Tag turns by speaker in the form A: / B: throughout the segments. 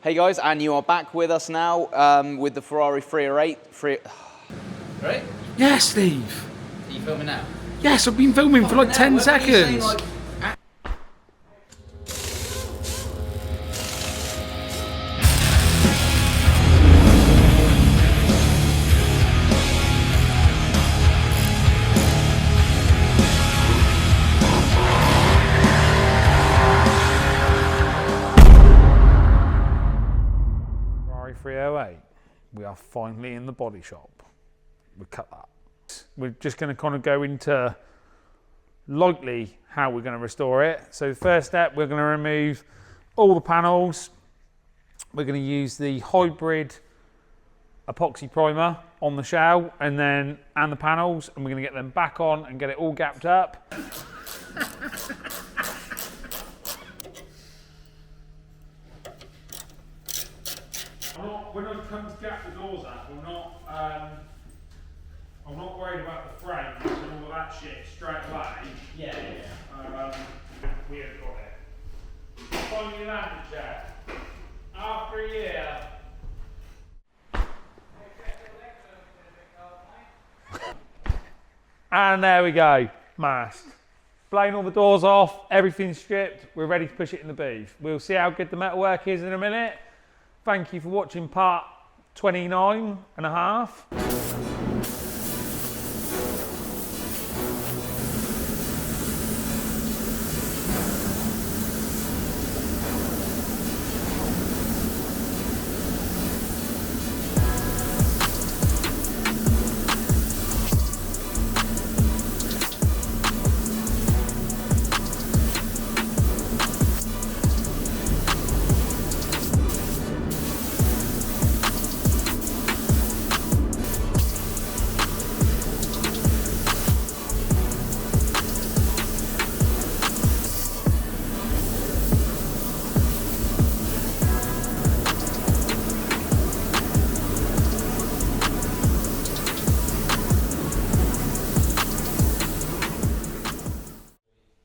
A: Hey guys, and you are back with us now with the Ferrari 308. Right?
B: Yes, Steve.
A: Are you filming now?
B: Yes, I've been filming for like 10 seconds. Ferrari 308. We are finally in the body shop. We cut that. We're just going to kind of go into lightly how we're going to restore it. So the first step, we're going to remove all the panels. We're going to use the hybrid epoxy primer on the shell and the panels, and we're going to get them back on and get it all gapped up. When I come to gap the doors up, I'm not worried about the frames and all of that shit straight away.
A: Yeah.
B: We have got it. Finally landed, Jack. After a year. And there we go, masked. Blowing all the doors off, everything's stripped, we're ready to push it in the booth. We'll see how good the metalwork is in a minute. Thank you for watching part 29 and a half.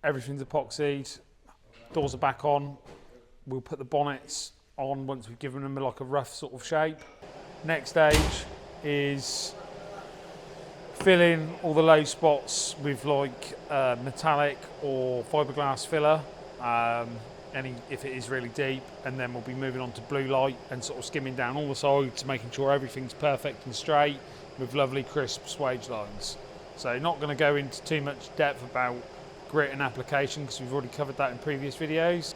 B: Everything's epoxied, doors are back on. We'll put the bonnets on once we've given them like a rough sort of shape. Next stage is filling all the low spots with like metallic or fiberglass filler, if it is really deep, and then we'll be moving on to blue light and sort of skimming down all the sides, making sure everything's perfect and straight with lovely crisp swage lines. So not going to go into too much depth about grit and application because we've already covered that in previous videos.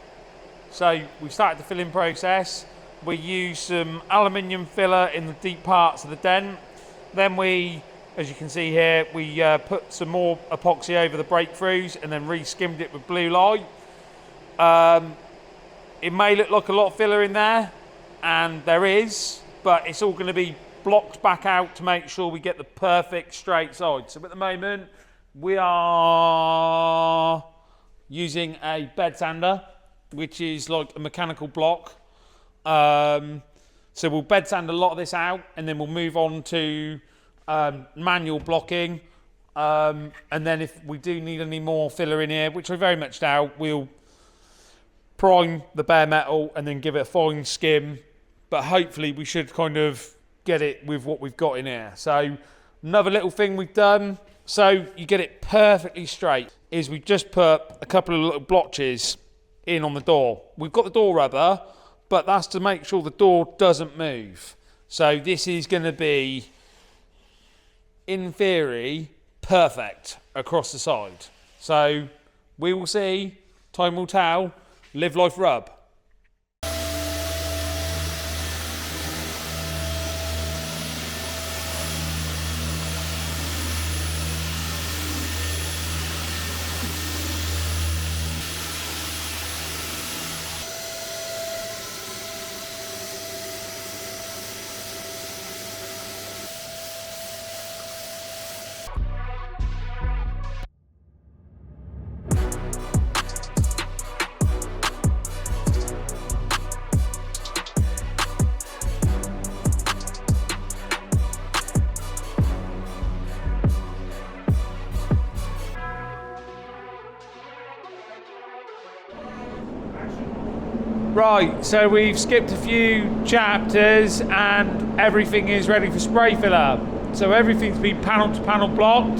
B: So we've started the filling process. We use some aluminium filler in the deep parts of the dent. Then we, as you can see here, we put some more epoxy over the breakthroughs and then re-skimmed it with blue light. It may look like a lot of filler in there, and there is, but it's all going to be blocked back out to make sure we get the perfect straight side. So at the moment, we are using a bed sander, which is like a mechanical block. So we'll bed sand a lot of this out, and then we'll move on to manual blocking. And then if we do need any more filler in here, which I very much doubt, we'll prime the bare metal and then give it a fine skim. But hopefully we should kind of get it with what we've got in here. So another little thing we've done, so you get it perfectly straight, is we just put a couple of little blotches in on the door. We've got the door rubber, but that's to make sure the door doesn't move. So this is going to be, in theory, perfect across the side. So we will see, time will tell, live life rub. Right, so we've skipped a few chapters and everything is ready for spray filler. So everything's been panel to panel blocked.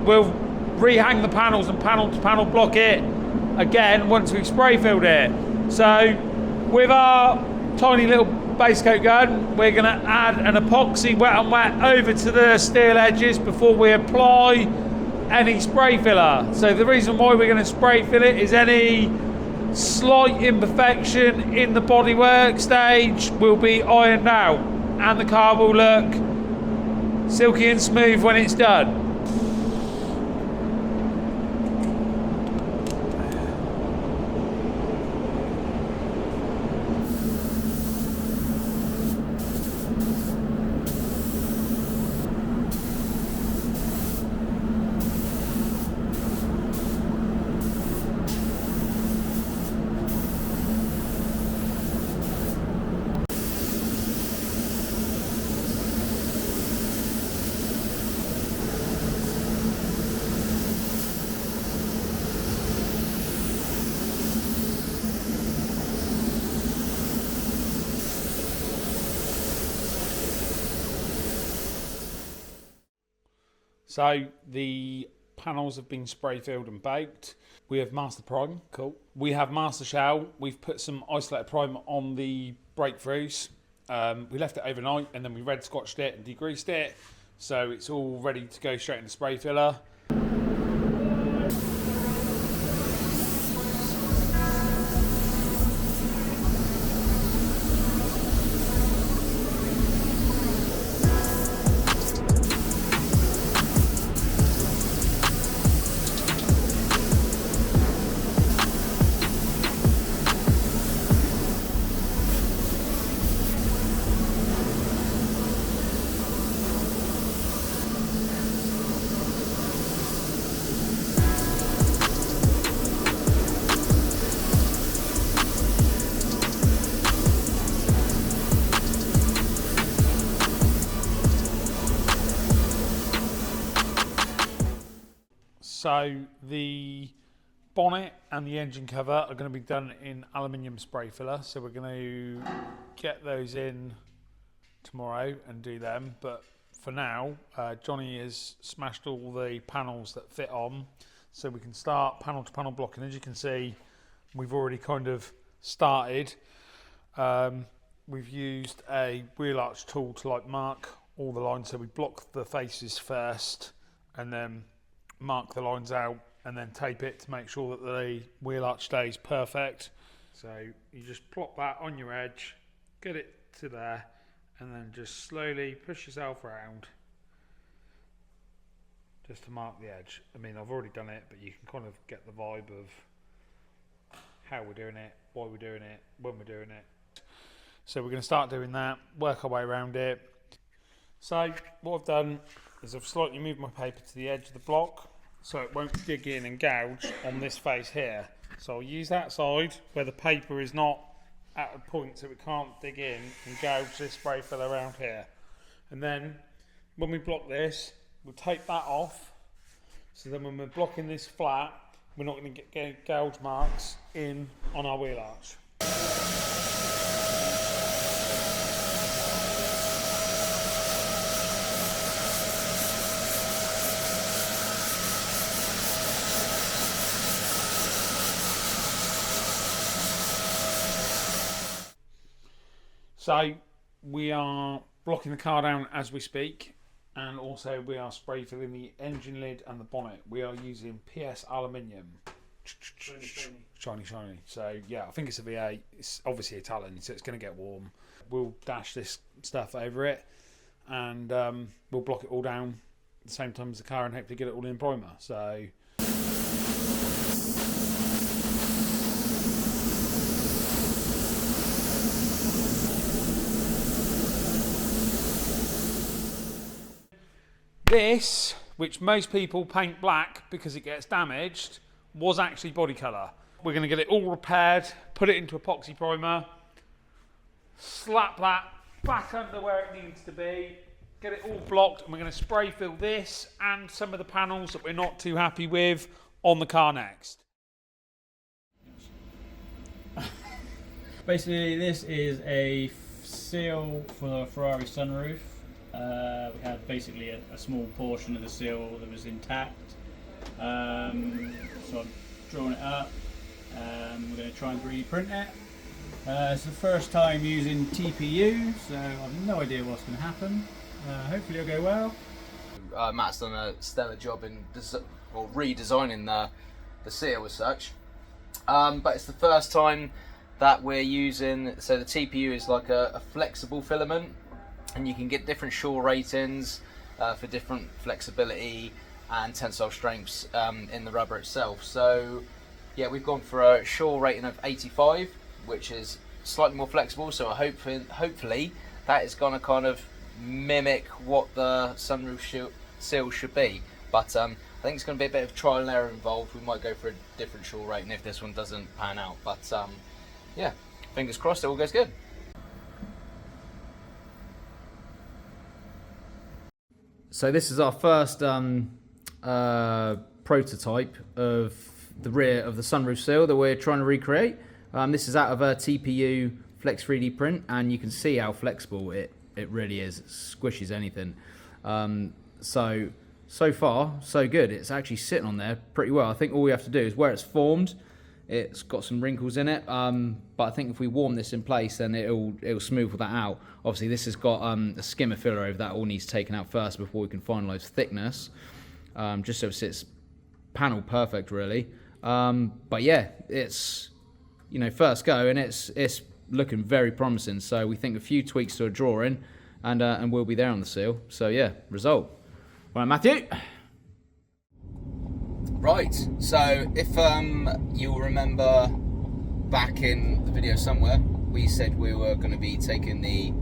B: We'll rehang the panels and panel to panel block it again once we've spray filled it. So with our tiny little base coat gun, we're going to add an epoxy wet on wet over to the steel edges before we apply any spray filler. So the reason why we're going to spray fill it is any slight imperfection in the bodywork stage will be ironed out and the car will look silky and smooth when it's done. So the panels have been spray filled and baked. We have master prime, cool. We have master shell. We've put some isolated primer on the breakthroughs. We left it overnight and then we red scotched it and degreased it. So it's all ready to go straight into spray filler. So the bonnet and the engine cover are going to be done in aluminium spray filler. So we're going to get those in tomorrow and do them. But for now, Johnny has smashed all the panels that fit on. So we can start panel to panel blocking. As you can see, we've already kind of started. We've used a wheel arch tool to like mark all the lines. So we block the faces first and then mark the lines out and then tape it to make sure that the wheel arch stays perfect. So you just plop that on your edge, get it to there, and then just slowly push yourself around just to mark the edge. I mean, I've already done it, but you can kind of get the vibe of how we're doing it, why we're doing it, when we're doing it. So we're going to start doing that, work our way around it. So what I've done is I've slightly moved my paper to the edge of the block so it won't dig in and gouge on this face here. So I'll use that side where the paper is not at a point so it can't dig in and gouge this spray filler around here. And then when we block this, we'll tape that off. So then when we're blocking this flat, we're not going to get gouge marks in on our wheel arch. So we are blocking the car down as we speak, and also we are spray filling the engine lid and the bonnet. We are using PS aluminium. Shiny, shiny. So yeah, I think it's a V8. It's obviously Italian, so it's going to get warm. We'll dash this stuff over it, and we'll block it all down at the same time as the car and hopefully get it all in primer. So this, which most people paint black because it gets damaged, was actually body colour. We're going to get it all repaired, put it into epoxy primer, slap that back under where it needs to be, get it all blocked, and we're going to spray fill this and some of the panels that we're not too happy with on the car next.
C: Basically, this is a seal for the Ferrari sunroof. We had basically a small portion of the seal that was intact. So I've drawn it up. We're going to try and 3D print it. It's the first time using TPU, so I have no idea what's going to happen. Hopefully it'll go well.
A: Matt's done a stellar job in redesigning the seal as such. But it's the first time that we're using, so the TPU is like a flexible filament, and you can get different shore ratings for different flexibility and tensile strengths in the rubber itself. So yeah, we've gone for a shore rating of 85, which is slightly more flexible, so hopefully that is going to kind of mimic what the sunroof seal should be. But I think it's going to be a bit of trial and error involved. We might go for a different shore rating if this one doesn't pan out. But yeah, fingers crossed it all goes good. So this is our first prototype of the rear of the sunroof seal that we're trying to recreate. This is out of a TPU Flex 3D print, and you can see how flexible it really is. It squishes anything. So far, so good. It's actually sitting on there pretty well. I think all we have to do is where it's formed, it's got some wrinkles in it, but I think if we warm this in place, then it'll smooth that out. Obviously, this has got a skimmer filler over that. All needs taken out first before we can finalise thickness, just so it sits panel perfect, really. But yeah, it's first go, and it's looking very promising. So we think a few tweaks to a drawing, and we'll be there on the seal. So yeah, result. Right, Matthew. Right, so if you'll remember back in the video somewhere, we said we were going to be taking the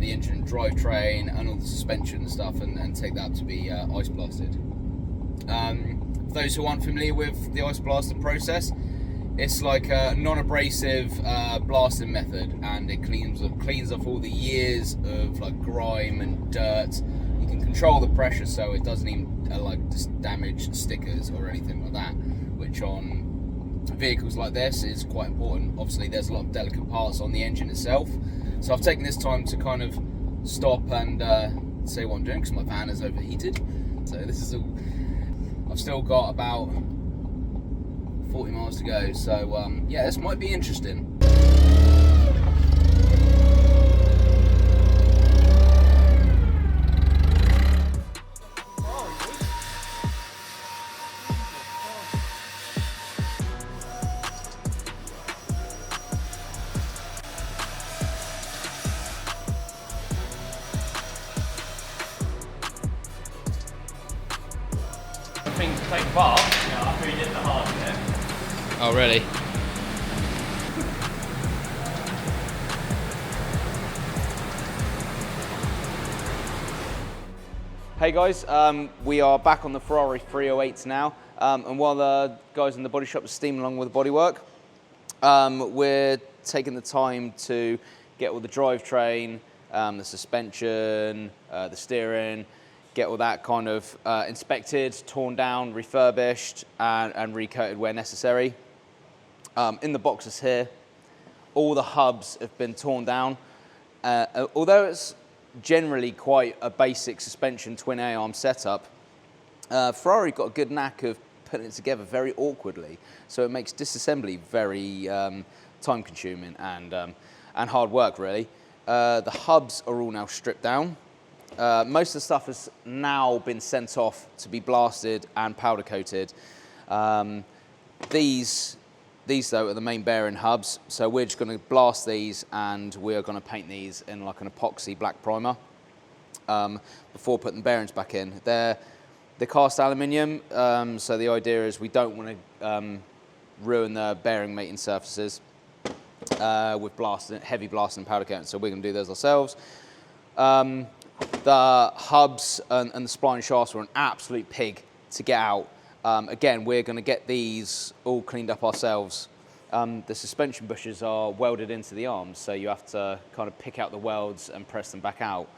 A: engine drivetrain and all the suspension and stuff and take that to be ice blasted. For those who aren't familiar with the ice blasting process, it's like a non-abrasive blasting method, and it cleans off all the years of like grime and dirt. You can control the pressure so it doesn't even just damage stickers or anything like that, which on vehicles like this is quite important. Obviously there's a lot of delicate parts on the engine itself, so I've taken this time to kind of stop and say what I'm doing, because my van is overheated. So this is all, I've still got about 40 miles to go, so yeah, this might be interesting.
B: Things to take apart. Yeah, after you did the hard bit.
A: Oh, really? Hey guys, we are back on the Ferrari 308s now, and while the guys in the body shop are steaming along with the bodywork, we're taking the time to get all the drivetrain, the suspension, the steering, get all that kind of inspected, torn down, refurbished, and recoated where necessary. In the boxes here, all the hubs have been torn down. Although it's generally quite a basic suspension twin A-arm setup, Ferrari got a good knack of putting it together very awkwardly, so it makes disassembly very time-consuming and hard work, really. The hubs are all now stripped down. Most of the stuff has now been sent off to be blasted and powder coated. These though are the main bearing hubs, so we're just going to blast these and we're going to paint these in like an epoxy black primer before putting the bearings back in. They're cast aluminium, so the idea is we don't want to ruin the bearing mating surfaces with heavy blasting and powder coating, so we're going to do those ourselves. The hubs and the spline shafts were an absolute pig to get out. Again, we're going to get these all cleaned up ourselves. The suspension bushes are welded into the arms, so you have to kind of pick out the welds and press them back out.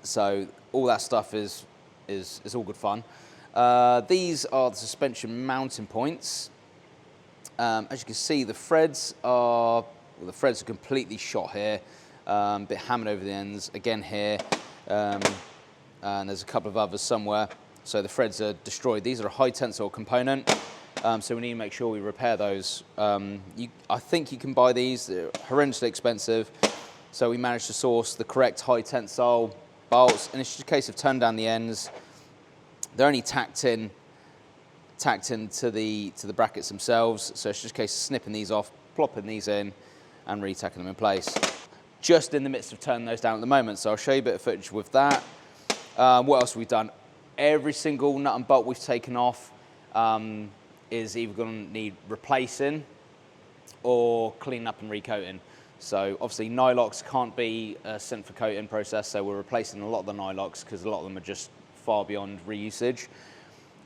A: So all that stuff is all good fun. These are the suspension mounting points. As you can see, the threads are completely shot here, a bit hammered over the ends, again here, and there's a couple of others somewhere. So the threads are destroyed. These are a high tensile component, so we need to make sure we repair those. I think you can buy these, they're horrendously expensive. So we managed to source the correct high tensile bolts, and it's just a case of turning down the ends. They're only tacked in to the brackets themselves, so it's just a case of snipping these off, plopping these in, and retacking them in place. Just in the midst of turning those down at the moment, so I'll show you a bit of footage with that. What else have we done? Every single nut and bolt we've taken off is either going to need replacing or cleaning up and recoating. So obviously nylocks can't be sent for coating process, so we're replacing a lot of the nylocks because a lot of them are just far beyond reusage.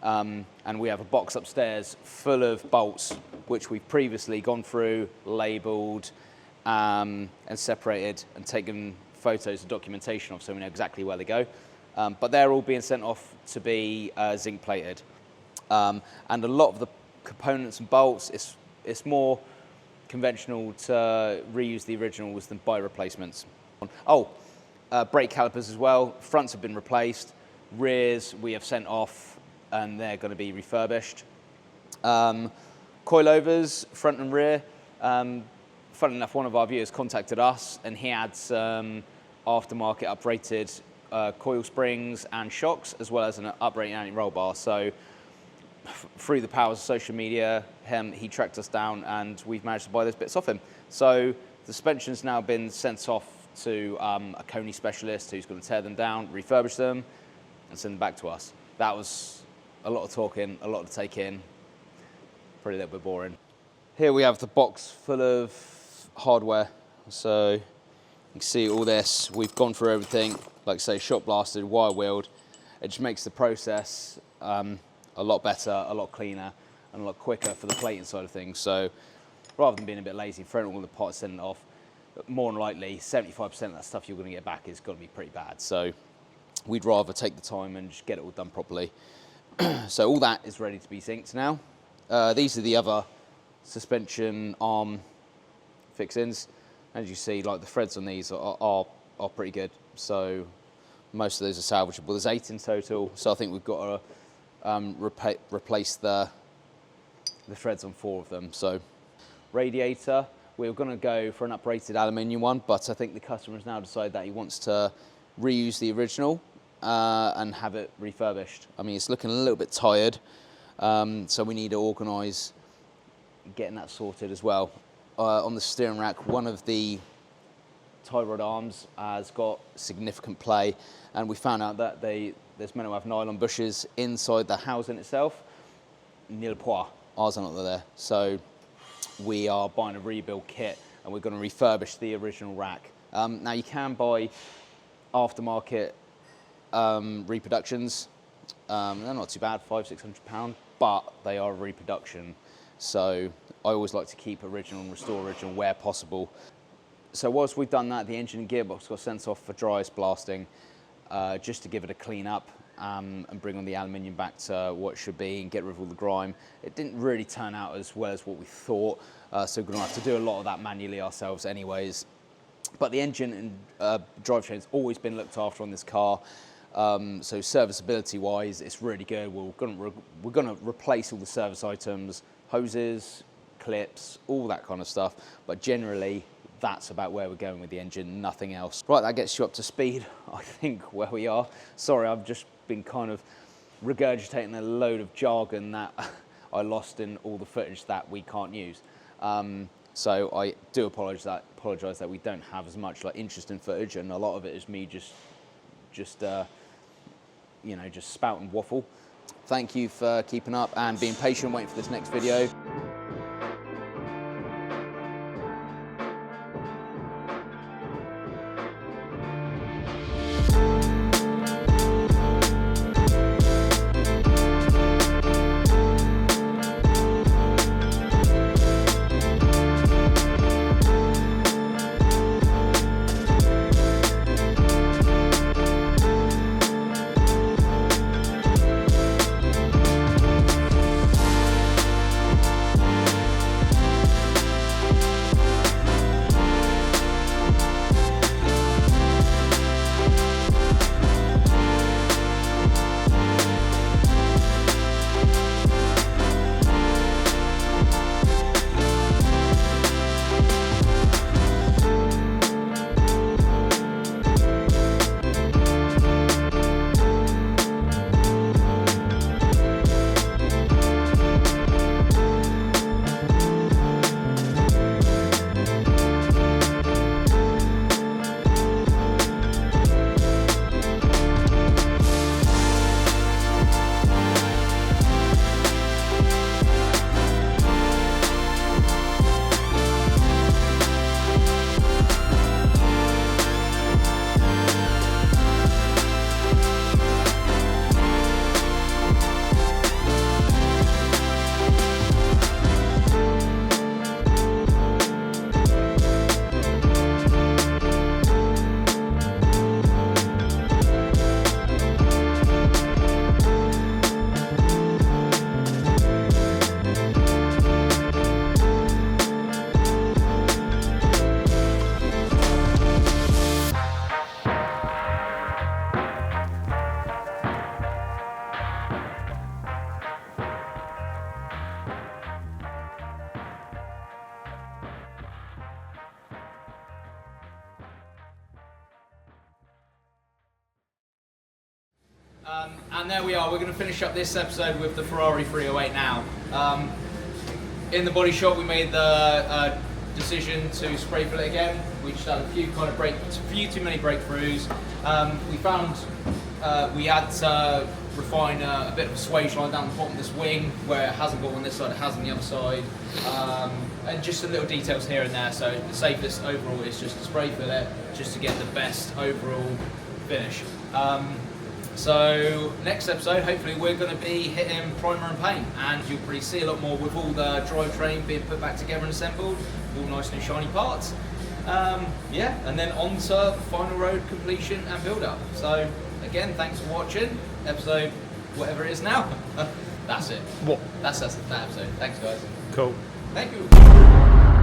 A: And we have a box upstairs full of bolts which we've previously gone through, labelled and separated and taken photos and documentation of, so we know exactly where they go. But they're all being sent off to be zinc plated. And a lot of the components and bolts, it's more conventional to reuse the originals than buy replacements. Brake calipers as well. Fronts have been replaced. Rears we have sent off and they're going to be refurbished. Coilovers, front and rear. Funnily enough, one of our viewers contacted us and he had some aftermarket uprated coil springs and shocks, as well as an uprated anti-roll bar. So through the powers of social media, he tracked us down and we've managed to buy those bits off him. So the suspension's now been sent off to a Coney specialist who's going to tear them down, refurbish them, and send them back to us. That was a lot of talking, a lot to take in, probably a little bit boring. Here we have the box full of hardware. So you can see all this, we've gone through everything, like I say, shot blasted, wire wheeled. It just makes the process a lot better, a lot cleaner, and a lot quicker for the plating side of things. So rather than being a bit lazy, throwing all the parts, sending it off, more than likely 75% of that stuff you're going to get back is going to be pretty bad. So we'd rather take the time and just get it all done properly. So all that is ready to be synced now. These are the other suspension arm fixings. As you see, like the threads on these are pretty good. So most of those are salvageable. There's 8 in total, so I think we've got to replace the threads on 4 of them. So radiator, we were going to go for an uprated aluminium one, but I think the customer has now decided that he wants to reuse the original and have it refurbished. I mean, it's looking a little bit tired, so we need to organise getting that sorted as well. On the steering rack, one of the tie rod arms has got significant play, and we found out that there's meant to have nylon bushes inside the housing itself. Nil point, ours are not there. So we are buying a rebuild kit and we're going to refurbish the original rack. Now you can buy aftermarket reproductions. They're not too bad, £500–600, but they are a reproduction. So I always like to keep original and restore original where possible. So whilst we've done that, the engine and gearbox got sent off for dry ice blasting, just to give it a clean up and bring on the aluminium back to what it should be and get rid of all the grime. It didn't really turn out as well as what we thought, so we're going to have to do a lot of that manually ourselves anyways. But the engine and drivetrain's always been looked after on this car, so serviceability wise it's really good. We're going to replace all the service items, hoses, clips, all that kind of stuff, but generally that's about where we're going with the engine, nothing else. Right, that gets you up to speed, I think, where we are. Sorry, I've just been kind of regurgitating a load of jargon that I lost in all the footage that we can't use. So I do apologise that we don't have as much like interesting footage, and a lot of it is me just spouting waffle. Thank you for keeping up and being patient, waiting for this next video. And there we are. We're going to finish up this episode with the Ferrari 308 now. In the body shop, we made the decision to spray fill it again. We just had a few too many breakthroughs. We found we had to refine a bit of a swage line down the bottom of this wing where it hasn't got on this side, it has on the other side, and just some little details here and there. So the safest overall is just to spray fill it, just to get the best overall finish. So next episode, hopefully we're going to be hitting primer and paint, and you'll probably see a lot more with all the drivetrain being put back together and assembled, all nice new shiny parts. Yeah, and then on to final road completion and build up. So again, thanks for watching episode whatever it is now. That's it.
B: What?
A: That's that episode. Thanks guys.
B: Cool.
A: Thank you.